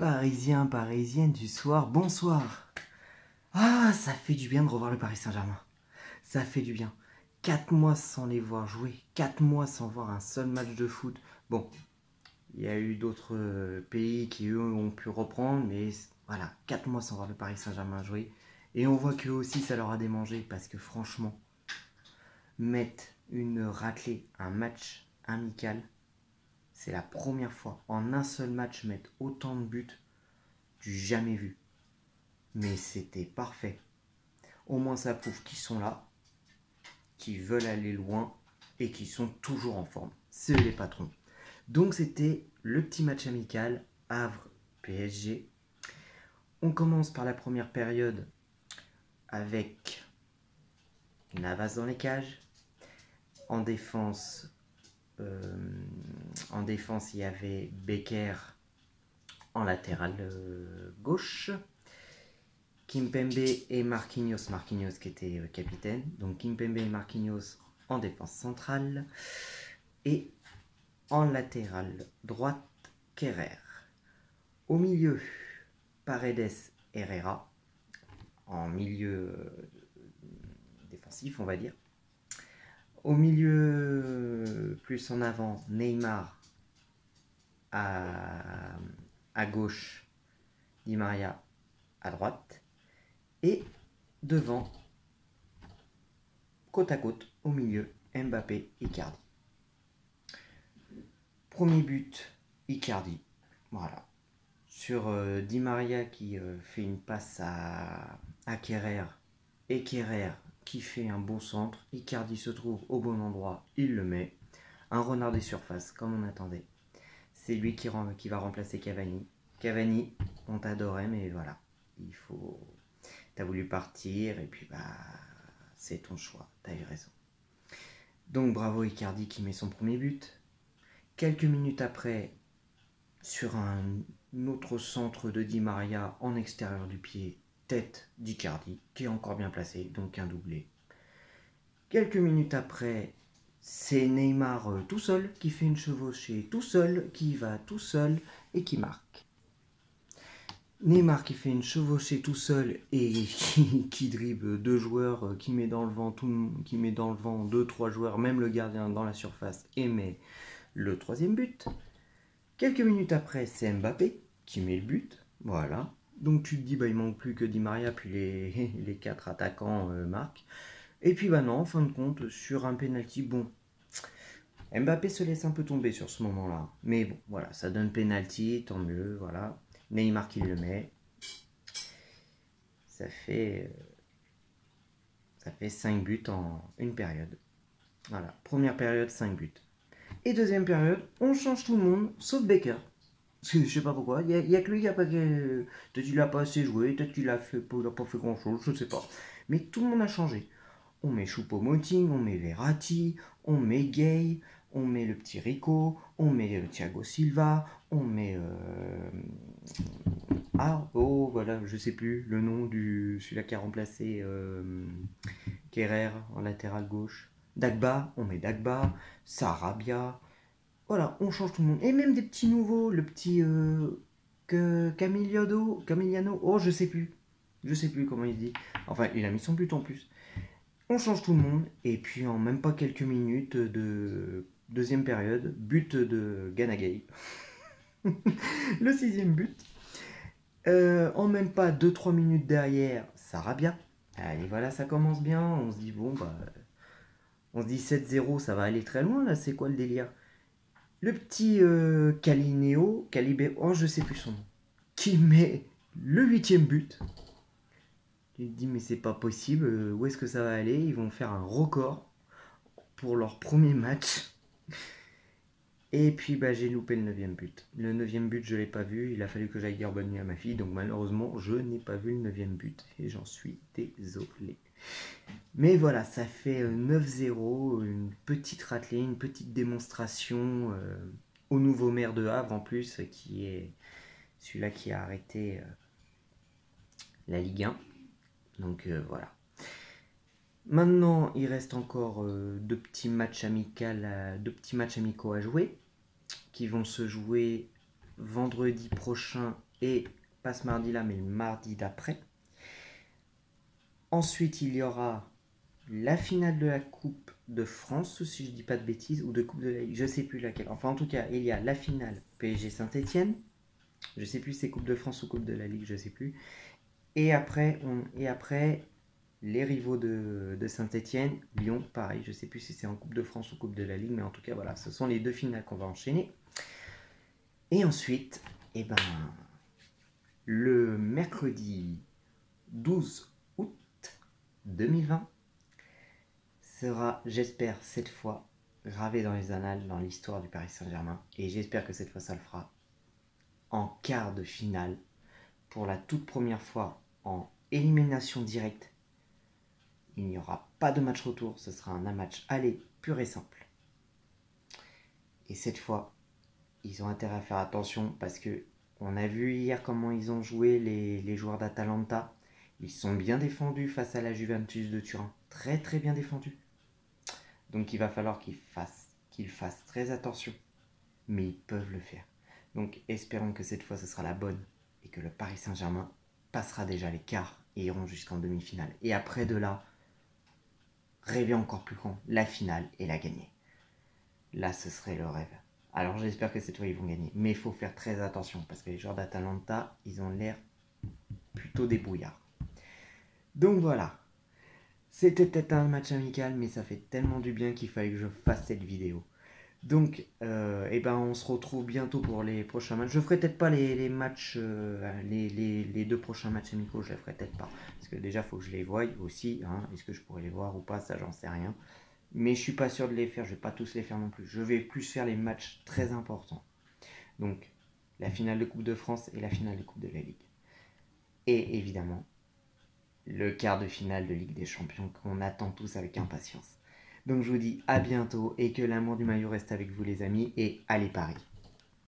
Parisiens, parisiennes du soir, bonsoir. Ah, ça fait du bien de revoir le Paris Saint-Germain. Ça fait du bien. 4 mois sans les voir jouer, 4 mois sans voir un seul match de foot. Bon, il y a eu d'autres pays qui, eux, ont pu reprendre, mais voilà, 4 mois sans voir le Paris Saint-Germain jouer. Et on voit qu'eux aussi, ça leur a démangé, parce que franchement, mettre une raclée, un match amical, c'est la première fois en un seul match mettre autant de buts du jamais vu. Mais c'était parfait. Au moins ça prouve qu'ils sont là, qu'ils veulent aller loin et qu'ils sont toujours en forme. C'est eux les patrons. Donc c'était le petit match amical Havre-PSG. On commence par la première période avec Navas dans les cages. En défense, il y avait Becker en latéral gauche. Kimpembe et Marquinhos qui était capitaine. Donc Kimpembe et Marquinhos en défense centrale. Et en latéral droite, Kerrer. Au milieu, Paredes, Herrera. En milieu défensif, on va dire. Au milieu, plus en avant, Neymar. À gauche, Di Maria à droite. Et devant, côte à côte, au milieu, Mbappé, Icardi. Premier but, Icardi. Voilà. Sur Di Maria qui fait une passe à Kerrer. Et Kerrer qui fait un bon centre. Icardi se trouve au bon endroit, il le met. Un renard des surfaces, comme on attendait. C'est lui qui va remplacer Cavani. Cavani, on t'adorait, mais voilà. T'as voulu partir, et puis c'est ton choix, t'as eu raison. Donc bravo Icardi qui met son premier but. Quelques minutes après, sur un autre centre de Di Maria en extérieur du pied, tête d'Icardi, qui est encore bien placé, donc un doublé. Quelques minutes après, c'est Neymar tout seul qui fait une chevauchée, tout seul, qui va tout seul et qui marque. Neymar qui fait une chevauchée tout seul et qui dribble deux joueurs, qui met dans le vent 2-3 joueurs, même le gardien dans la surface, et met le troisième but. Quelques minutes après, c'est Mbappé qui met le but. Voilà. Donc tu te dis, il manque plus que Di Maria, puis les 4 attaquants marquent. Et puis non, en fin de compte, sur un penalty, bon, Mbappé se laisse un peu tomber sur ce moment-là. Mais bon, voilà, ça donne penalty, tant mieux, voilà. Neymar qui le met. Ça fait 5 buts en une période. Voilà, première période, 5 buts. Et deuxième période, on change tout le monde, sauf Becker. Parce que je sais pas pourquoi, il y a que lui qui a pas... Peut-être qu'il a pas assez joué, peut-être qu'il a pas fait grand-chose, je sais pas. Mais tout le monde a changé. On met Choupo-Moting, on met Verratti, on met Gay, on met le petit Rico, on met Thiago Silva, on met... voilà, je sais plus le nom du celui-là qui a remplacé Kerrer en latéral gauche. Dagba, on met Dagba, Sarabia. Voilà, on change tout le monde. Et même des petits nouveaux, le petit Camiliano, oh je sais plus comment il se dit. Enfin, il a mis son but en plus. On change tout le monde, et puis en même pas quelques minutes de deuxième période, but de Ganagay. Le 6e but. En même pas 2-3 minutes derrière, Sarabia. Allez, voilà, ça commence bien. On se dit, on se dit 7-0, ça va aller très loin, là, c'est quoi le délire? Le petit Calibé, oh, je sais plus son nom, qui met le 8e but. Tu te dis, mais c'est pas possible, où est-ce que ça va aller? Ils vont faire un record pour leur premier match. Et puis j'ai loupé le 9e but. Le 9e but, je l'ai pas vu. Il a fallu que j'aille dire bonne nuit à ma fille. Donc malheureusement, je n'ai pas vu le 9e but. Et j'en suis désolé. Mais voilà, ça fait 9-0. Une petite raclée, une petite démonstration au nouveau maire de Havre en plus, qui est celui-là qui a arrêté la Ligue 1. Donc voilà. Maintenant, il reste encore deux petits matchs amicaux à jouer, qui vont se jouer vendredi prochain et pas ce mardi-là, mais le mardi d'après. Ensuite, il y aura la finale de la Coupe de France, si je dis pas de bêtises, ou de Coupe de la Ligue, je sais plus laquelle. Enfin, en tout cas, il y a la finale PSG Saint-Etienne. Je sais plus si c'est Coupe de France ou Coupe de la Ligue, je sais plus. Et après, les rivaux de Saint-Etienne, Lyon, pareil, je sais plus si c'est en Coupe de France ou Coupe de la Ligue, mais en tout cas, voilà, ce sont les deux finales qu'on va enchaîner. Et ensuite, eh ben, le mercredi 12 août 2020 sera, j'espère, cette fois gravé dans les annales, dans l'histoire du Paris Saint-Germain. Et j'espère que cette fois, ça le fera en quart de finale, pour la toute première fois en élimination directe. Il n'y aura pas de match retour, ce sera un match aller pur et simple. Et cette fois, ils ont intérêt à faire attention parce que on a vu hier comment ils ont joué les joueurs d'Atalanta. Ils sont bien défendus face à la Juventus de Turin. Très très bien défendus. Donc il va falloir qu'ils fassent très attention. Mais ils peuvent le faire. Donc espérons que cette fois ce sera la bonne et que le Paris Saint-Germain passera déjà les quarts et iront jusqu'en demi-finale. Et après de là, rêver encore plus grand, la finale et la gagner. Là ce serait le rêve. Alors j'espère que cette fois ils vont gagner. Mais il faut faire très attention parce que les joueurs d'Atalanta, ils ont l'air plutôt débrouillards. Donc voilà. C'était peut-être un match amical, mais ça fait tellement du bien qu'il fallait que je fasse cette vidéo. Donc, eh ben, on se retrouve bientôt pour les prochains matchs. Je ferai peut-être pas les matchs, les deux prochains matchs amicaux, je les ferai peut-être pas. Parce que déjà, il faut que je les voie aussi. Hein. Est-ce que je pourrais les voir ou pas, ça, j'en sais rien. Mais je suis pas sûr de les faire, je vais pas tous les faire non plus. Je vais plus faire les matchs très importants. Donc, la finale de Coupe de France et la finale de Coupe de la Ligue. Et évidemment, le quart de finale de Ligue des Champions qu'on attend tous avec impatience. Donc je vous dis à bientôt et que l'amour du maillot reste avec vous les amis et allez Paris.